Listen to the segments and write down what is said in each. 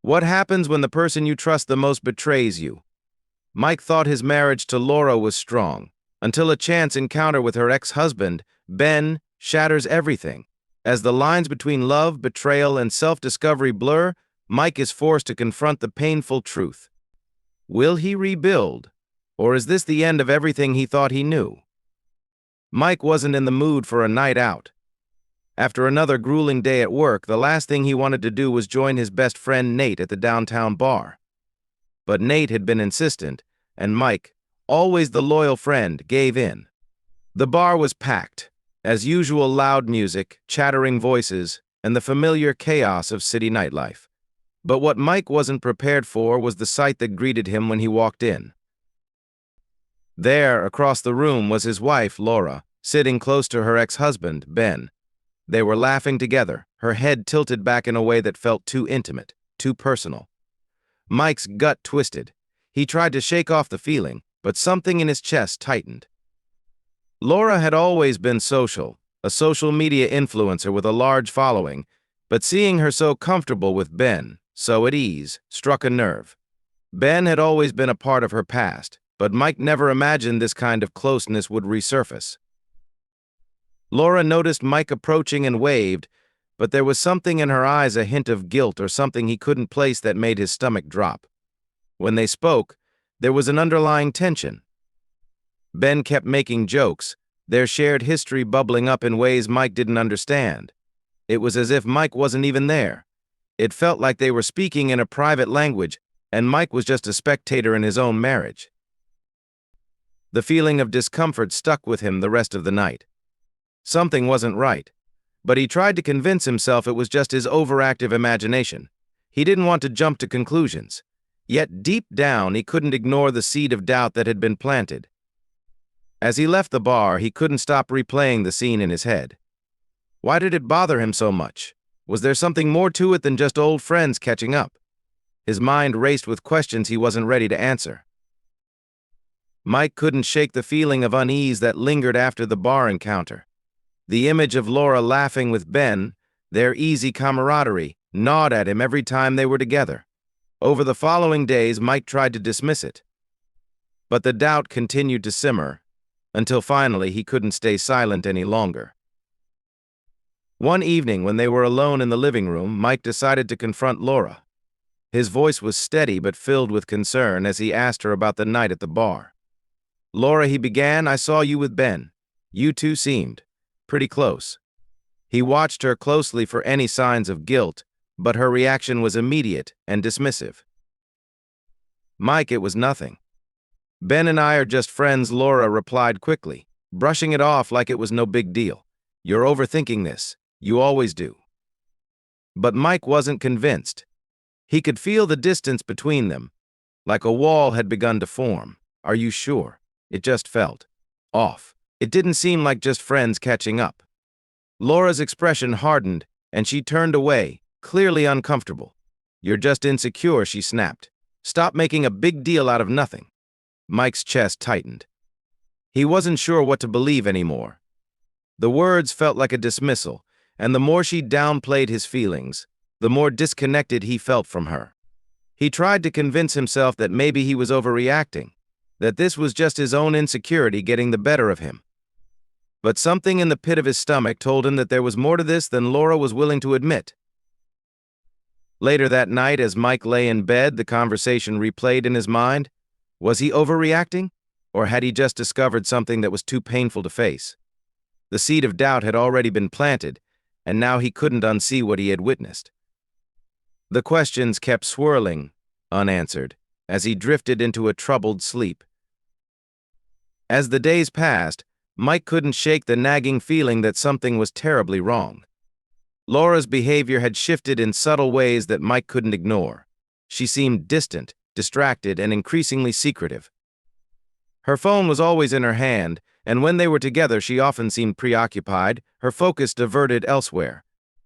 What happens when the person you trust the most betrays you? Mike thought his marriage to Laura was strong, until a chance encounter with her ex-husband, Ben, shatters everything. As the lines between love, betrayal, and self-discovery blur, Mike is forced to confront the painful truth. Will he rebuild? Or is this the end of everything he thought he knew? Mike wasn't in the mood for a night out. After another grueling day at work, the last thing he wanted to do was join his best friend Nate at the downtown bar. But Nate had been insistent, and Mike, always the loyal friend, gave in. The bar was packed, as usual, loud music, chattering voices, and the familiar chaos of city nightlife. But what Mike wasn't prepared for was the sight that greeted him when he walked in. There, across the room, was his wife, Laura, sitting close to her ex-husband, Ben. They were laughing together, her head tilted back in a way that felt too intimate, too personal. Mike's gut twisted. He tried to shake off the feeling, but something in his chest tightened. Laura had always been social, a social media influencer with a large following, but seeing her so comfortable with Ben, so at ease, struck a nerve. Ben had always been a part of her past, but Mike never imagined this kind of closeness would resurface. Laura noticed Mike approaching and waved, but there was something in her eyes, a hint of guilt or something he couldn't place, that made his stomach drop. When they spoke, there was an underlying tension. Ben kept making jokes, their shared history bubbling up in ways Mike didn't understand. It was as if Mike wasn't even there. It felt like they were speaking in a private language, and Mike was just a spectator in his own marriage. The feeling of discomfort stuck with him the rest of the night. Something wasn't right, but he tried to convince himself it was just his overactive imagination. He didn't want to jump to conclusions, yet deep down he couldn't ignore the seed of doubt that had been planted. As he left the bar, he couldn't stop replaying the scene in his head. Why did it bother him so much? Was there something more to it than just old friends catching up? His mind raced with questions he wasn't ready to answer. Mike couldn't shake the feeling of unease that lingered after the bar encounter. The image of Laura laughing with Ben, their easy camaraderie, gnawed at him every time they were together. Over the following days, Mike tried to dismiss it. But the doubt continued to simmer, until finally he couldn't stay silent any longer. One evening, when they were alone in the living room, Mike decided to confront Laura. His voice was steady but filled with concern as he asked her about the night at the bar. "Laura," he began, "I saw you with Ben. You two seemed pretty close." He watched her closely for any signs of guilt, but her reaction was immediate and dismissive. "Mike, it was nothing. Ben and I are just friends," Laura replied quickly, brushing it off like it was no big deal. "You're overthinking this. You always do." But Mike wasn't convinced. He could feel the distance between them, like a wall had begun to form. "Are you sure?" It just felt off. It didn't seem like just friends catching up. Laura's expression hardened, and she turned away, clearly uncomfortable. "You're just insecure," she snapped. "Stop making a big deal out of nothing." Mike's chest tightened. He wasn't sure what to believe anymore. The words felt like a dismissal, and the more she downplayed his feelings, the more disconnected he felt from her. He tried to convince himself that maybe he was overreacting, that this was just his own insecurity getting the better of him. But something in the pit of his stomach told him that there was more to this than Laura was willing to admit. Later that night, as Mike lay in bed, the conversation replayed in his mind. Was he overreacting, or had he just discovered something that was too painful to face? The seed of doubt had already been planted, and now he couldn't unsee what he had witnessed. The questions kept swirling, unanswered, as he drifted into a troubled sleep. As the days passed, Mike couldn't shake the nagging feeling that something was terribly wrong. Laura's behavior had shifted in subtle ways that Mike couldn't ignore. She seemed distant, distracted, and increasingly secretive. Her phone was always in her hand, and when they were together she often seemed preoccupied, her focus diverted elsewhere.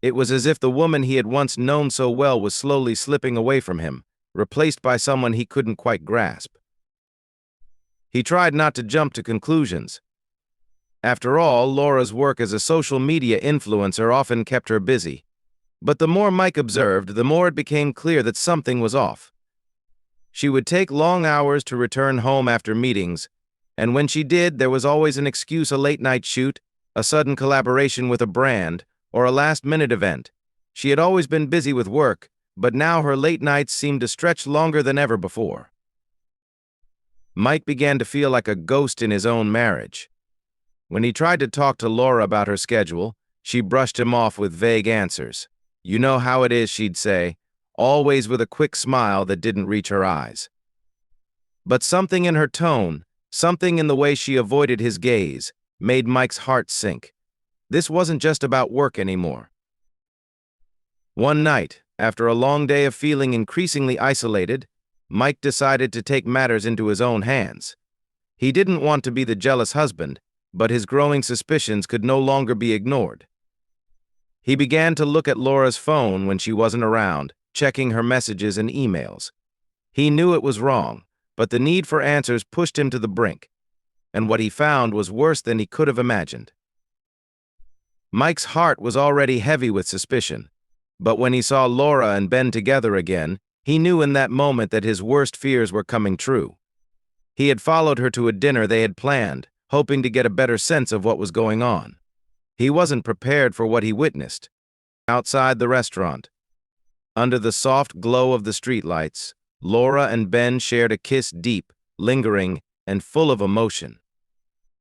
It was as if the woman he had once known so well was slowly slipping away from him, replaced by someone he couldn't quite grasp. He tried not to jump to conclusions. After all, Laura's work as a social media influencer often kept her busy. But the more Mike observed, the more it became clear that something was off. She would take long hours to return home after meetings, and when she did, there was always an excuse: a late-night shoot, a sudden collaboration with a brand, or a last-minute event. She had always been busy with work, but now her late nights seemed to stretch longer than ever before. Mike began to feel like a ghost in his own marriage. When he tried to talk to Laura about her schedule, she brushed him off with vague answers. "You know how it is," she'd say, always with a quick smile that didn't reach her eyes. But something in her tone, something in the way she avoided his gaze, made Mike's heart sink. This wasn't just about work anymore. One night, after a long day of feeling increasingly isolated, Mike decided to take matters into his own hands. He didn't want to be the jealous husband, but his growing suspicions could no longer be ignored. He began to look at Laura's phone when she wasn't around, checking her messages and emails. He knew it was wrong, but the need for answers pushed him to the brink, and what he found was worse than he could have imagined. Mike's heart was already heavy with suspicion, but when he saw Laura and Ben together again, he knew in that moment that his worst fears were coming true. He had followed her to a dinner they had planned, hoping to get a better sense of what was going on. He wasn't prepared for what he witnessed. Outside the restaurant, under the soft glow of the streetlights, Laura and Ben shared a kiss, deep, lingering, and full of emotion.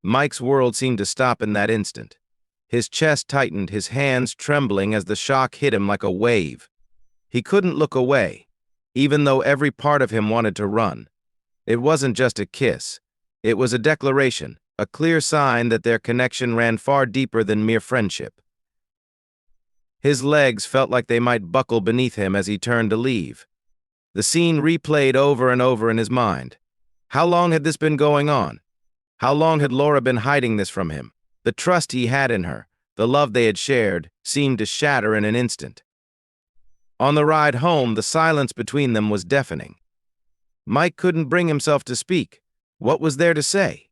Mike's world seemed to stop in that instant. His chest tightened, his hands trembling as the shock hit him like a wave. He couldn't look away, even though every part of him wanted to run. It wasn't just a kiss. It was a declaration, a clear sign that their connection ran far deeper than mere friendship. His legs felt like they might buckle beneath him as he turned to leave. The scene replayed over and over in his mind. How long had this been going on? How long had Laura been hiding this from him? The trust he had in her, the love they had shared, seemed to shatter in an instant. On the ride home, the silence between them was deafening. Mike couldn't bring himself to speak. What was there to say?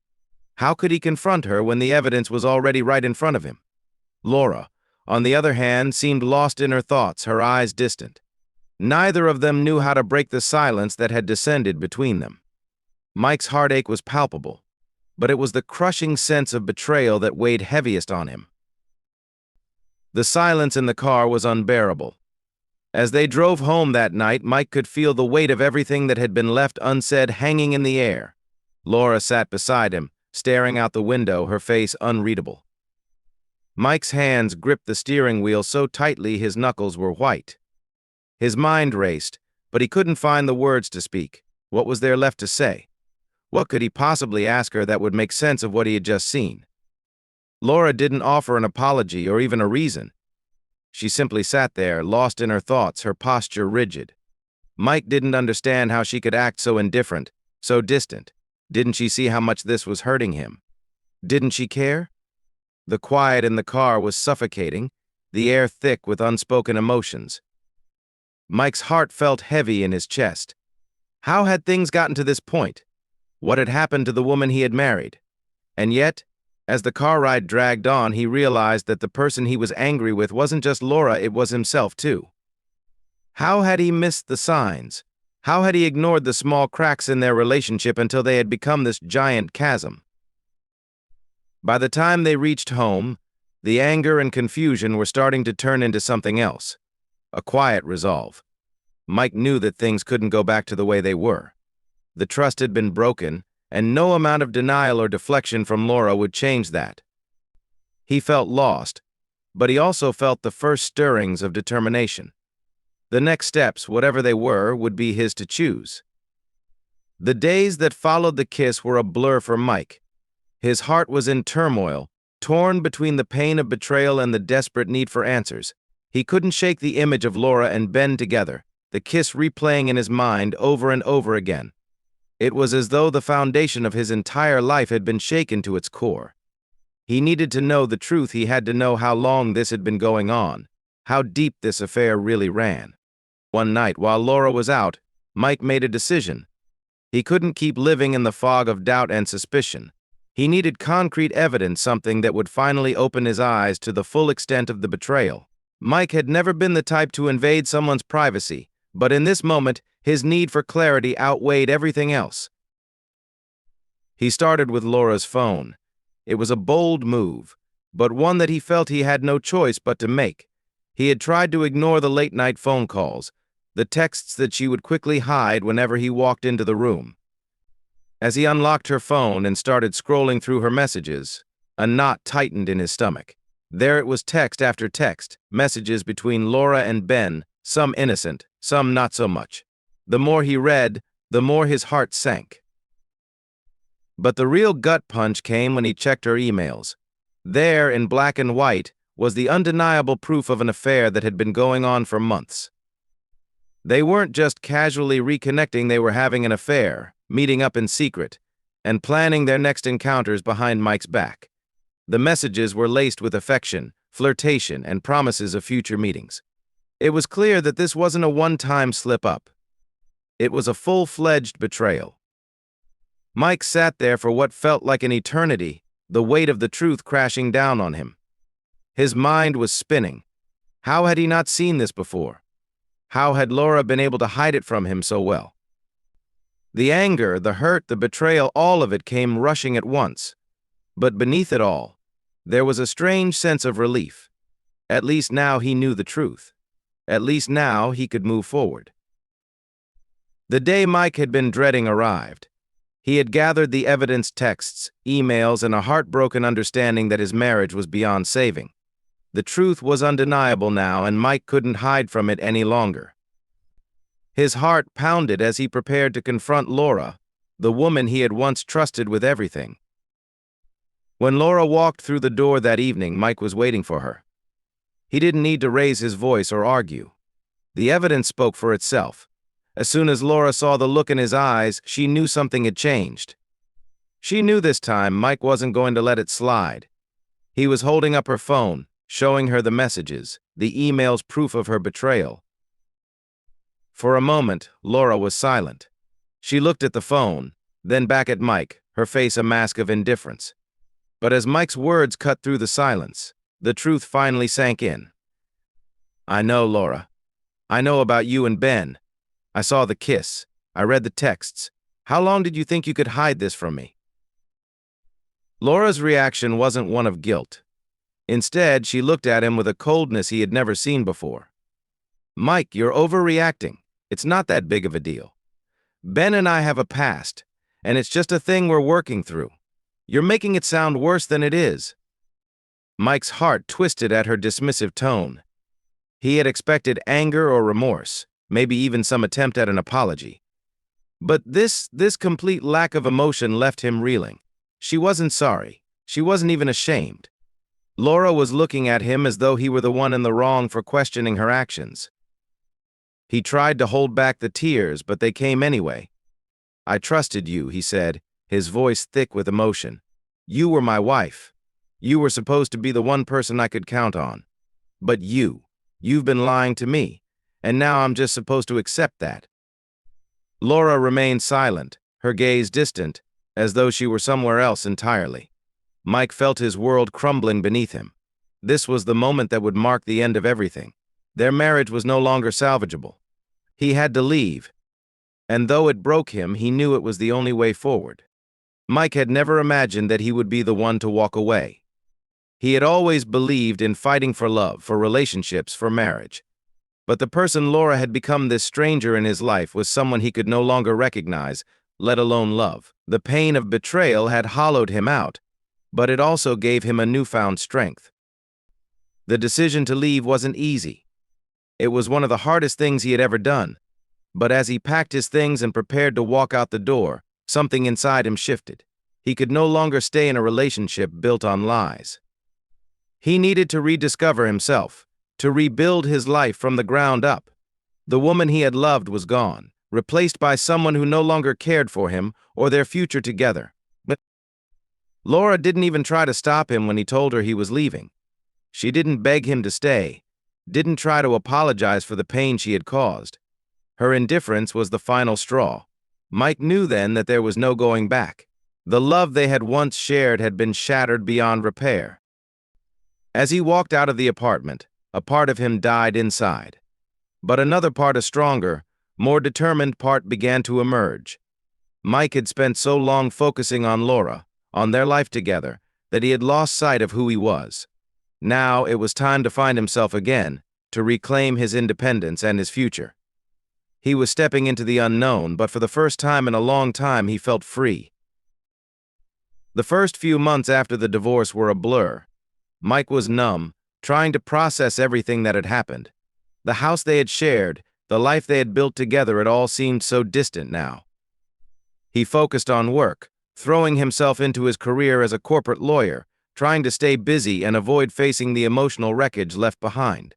How could he confront her when the evidence was already right in front of him? Laura, on the other hand, seemed lost in her thoughts, her eyes distant. Neither of them knew how to break the silence that had descended between them. Mike's heartache was palpable, but it was the crushing sense of betrayal that weighed heaviest on him. The silence in the car was unbearable. As they drove home that night, Mike could feel the weight of everything that had been left unsaid hanging in the air. Laura sat beside him, staring out the window, her face unreadable. Mike's hands gripped the steering wheel so tightly his knuckles were white. His mind raced, but he couldn't find the words to speak. What was there left to say? What could he possibly ask her that would make sense of what he had just seen? Laura didn't offer an apology or even a reason. She simply sat there, lost in her thoughts, her posture rigid. Mike didn't understand how she could act so indifferent, so distant. Didn't she see how much this was hurting him? Didn't she care? The quiet in the car was suffocating, the air thick with unspoken emotions. Mike's heart felt heavy in his chest. How had things gotten to this point? What had happened to the woman he had married? And yet, as the car ride dragged on, he realized that the person he was angry with wasn't just Laura, it was himself too. How had he missed the signs? How had he ignored the small cracks in their relationship until they had become this giant chasm? By the time they reached home, the anger and confusion were starting to turn into something else. A quiet resolve. Mike knew that things couldn't go back to the way they were. The trust had been broken, and no amount of denial or deflection from Laura would change that. He felt lost, but he also felt the first stirrings of determination. The next steps, whatever they were, would be his to choose. The days that followed the kiss were a blur for Mike. His heart was in turmoil, torn between the pain of betrayal and the desperate need for answers. He couldn't shake the image of Laura and Ben together, the kiss replaying in his mind over and over again. It was as though the foundation of his entire life had been shaken to its core. He needed to know the truth. He had to know how long this had been going on, how deep this affair really ran. One night, while Laura was out, Mike made a decision. He couldn't keep living in the fog of doubt and suspicion. He needed concrete evidence, something that would finally open his eyes to the full extent of the betrayal. Mike had never been the type to invade someone's privacy, but in this moment, his need for clarity outweighed everything else. He started with Laura's phone. It was a bold move, but one that he felt he had no choice but to make. He had tried to ignore the late-night phone calls, the texts that she would quickly hide whenever he walked into the room. As he unlocked her phone and started scrolling through her messages, a knot tightened in his stomach. There it was, text after text, messages between Laura and Ben, some innocent, some not so much. The more he read, the more his heart sank. But the real gut punch came when he checked her emails. There, in black and white, was the undeniable proof of an affair that had been going on for months. They weren't just casually reconnecting, they were having an affair, meeting up in secret, and planning their next encounters behind Mike's back. The messages were laced with affection, flirtation, and promises of future meetings. It was clear that this wasn't a one-time slip-up. It was a full-fledged betrayal. Mike sat there for what felt like an eternity, the weight of the truth crashing down on him. His mind was spinning. How had he not seen this before? How had Laura been able to hide it from him so well? The anger, the hurt, the betrayal, all of it came rushing at once. But beneath it all, there was a strange sense of relief. At least now he knew the truth. At least now he could move forward. The day Mike had been dreading arrived. He had gathered the evidence, texts, emails, and a heartbroken understanding that his marriage was beyond saving. The truth was undeniable now, and Mike couldn't hide from it any longer. His heart pounded as he prepared to confront Laura, the woman he had once trusted with everything. When Laura walked through the door that evening, Mike was waiting for her. He didn't need to raise his voice or argue. The evidence spoke for itself. As soon as Laura saw the look in his eyes, she knew something had changed. She knew this time Mike wasn't going to let it slide. He was holding up her phone, showing her the messages, the emails, proof of her betrayal. For a moment, Laura was silent. She looked at the phone, then back at Mike, her face a mask of indifference. But as Mike's words cut through the silence, the truth finally sank in. "I know, Laura. I know about you and Ben. I saw the kiss. I read the texts. How long did you think you could hide this from me?" Laura's reaction wasn't one of guilt. Instead, she looked at him with a coldness he had never seen before. "Mike, you're overreacting. It's not that big of a deal. Ben and I have a past, and it's just a thing we're working through. You're making it sound worse than it is." Mike's heart twisted at her dismissive tone. He had expected anger or remorse, maybe even some attempt at an apology. But this complete lack of emotion left him reeling. She wasn't sorry. She wasn't even ashamed. Laura was looking at him as though he were the one in the wrong for questioning her actions. He tried to hold back the tears, but they came anyway. "I trusted you," he said, his voice thick with emotion. "You were my wife. You were supposed to be the one person I could count on. But you've been lying to me, and now I'm just supposed to accept that." Laura remained silent, her gaze distant, as though she were somewhere else entirely. Mike felt his world crumbling beneath him. This was the moment that would mark the end of everything. Their marriage was no longer salvageable. He had to leave, and though it broke him, he knew it was the only way forward. Mike had never imagined that he would be the one to walk away. He had always believed in fighting for love, for relationships, for marriage. But the person Laura had become, this stranger in his life, was someone he could no longer recognize, let alone love. The pain of betrayal had hollowed him out, but it also gave him a newfound strength. The decision to leave wasn't easy. It was one of the hardest things he had ever done. But as he packed his things and prepared to walk out the door, something inside him shifted. He could no longer stay in a relationship built on lies. He needed to rediscover himself, to rebuild his life from the ground up. The woman he had loved was gone, replaced by someone who no longer cared for him or their future together. But Laura didn't even try to stop him when he told her he was leaving. She didn't beg him to stay, didn't try to apologize for the pain she had caused. Her indifference was the final straw. Mike knew then that there was no going back. The love they had once shared had been shattered beyond repair. As he walked out of the apartment, a part of him died inside. But another part, a stronger, more determined part, began to emerge. Mike had spent so long focusing on Laura, on their life together, that he had lost sight of who he was. Now it was time to find himself again, to reclaim his independence and his future. He was stepping into the unknown, but for the first time in a long time he felt free. The first few months after the divorce were a blur. Mike was numb, trying to process everything that had happened. The house they had shared, the life they had built together, it all seemed so distant now. He focused on work, throwing himself into his career as a corporate lawyer, trying to stay busy and avoid facing the emotional wreckage left behind.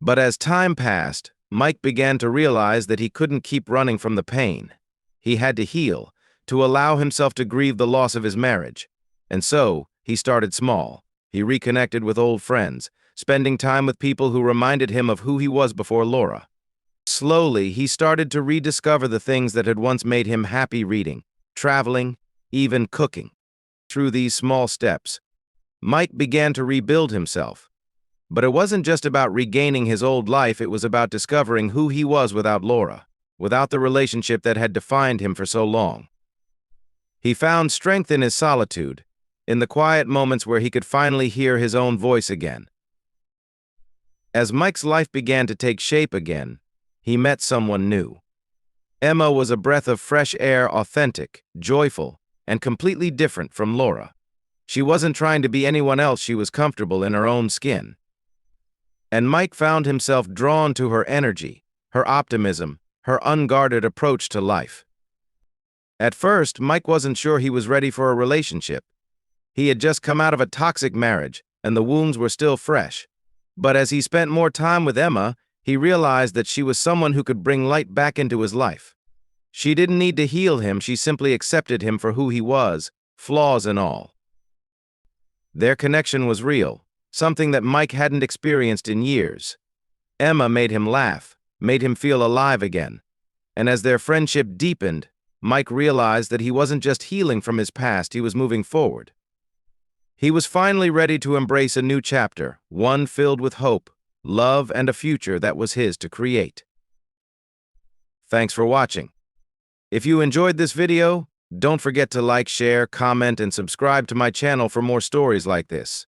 But as time passed, Mike began to realize that he couldn't keep running from the pain. He had to heal, to allow himself to grieve the loss of his marriage. And so, he started small. He reconnected with old friends, spending time with people who reminded him of who he was before Laura. Slowly, he started to rediscover the things that had once made him happy: reading, traveling, even cooking. Through these small steps, Mike began to rebuild himself. But it wasn't just about regaining his old life, it was about discovering who he was without Laura, without the relationship that had defined him for so long. He found strength in his solitude, in the quiet moments where he could finally hear his own voice again. As Mike's life began to take shape again, he met someone new. Emma was a breath of fresh air, authentic, joyful, and completely different from Laura. She wasn't trying to be anyone else, she was comfortable in her own skin. And Mike found himself drawn to her energy, her optimism, her unguarded approach to life. At first, Mike wasn't sure he was ready for a relationship. He had just come out of a toxic marriage, and the wounds were still fresh. But as he spent more time with Emma, he realized that she was someone who could bring light back into his life. She didn't need to heal him, she simply accepted him for who he was, flaws and all. Their connection was real, something that Mike hadn't experienced in years. Emma made him laugh, made him feel alive again. And as their friendship deepened, Mike realized that he wasn't just healing from his past, he was moving forward. He was finally ready to embrace a new chapter, one filled with hope, love, and a future that was his to create. Thanks for watching. If you enjoyed this video, don't forget to like, share, comment, and subscribe to my channel for more stories like this.